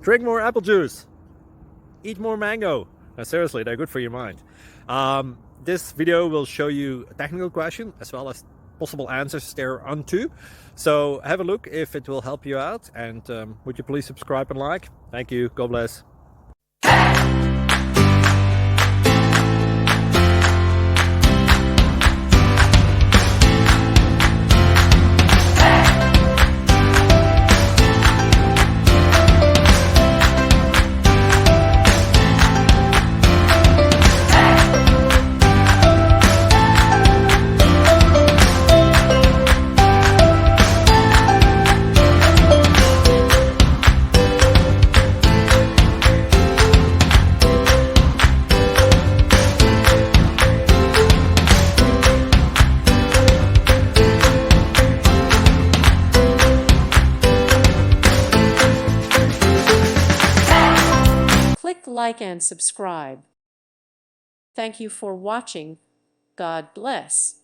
Drink more apple juice. Eat more mango. No, seriously, they're good for your mind. This video will show you a technical question as well as possible answers thereunto. So have a look if it will help you out, and would you please subscribe and like? Thank you. God bless. Click like and subscribe. Thank you for watching. God bless.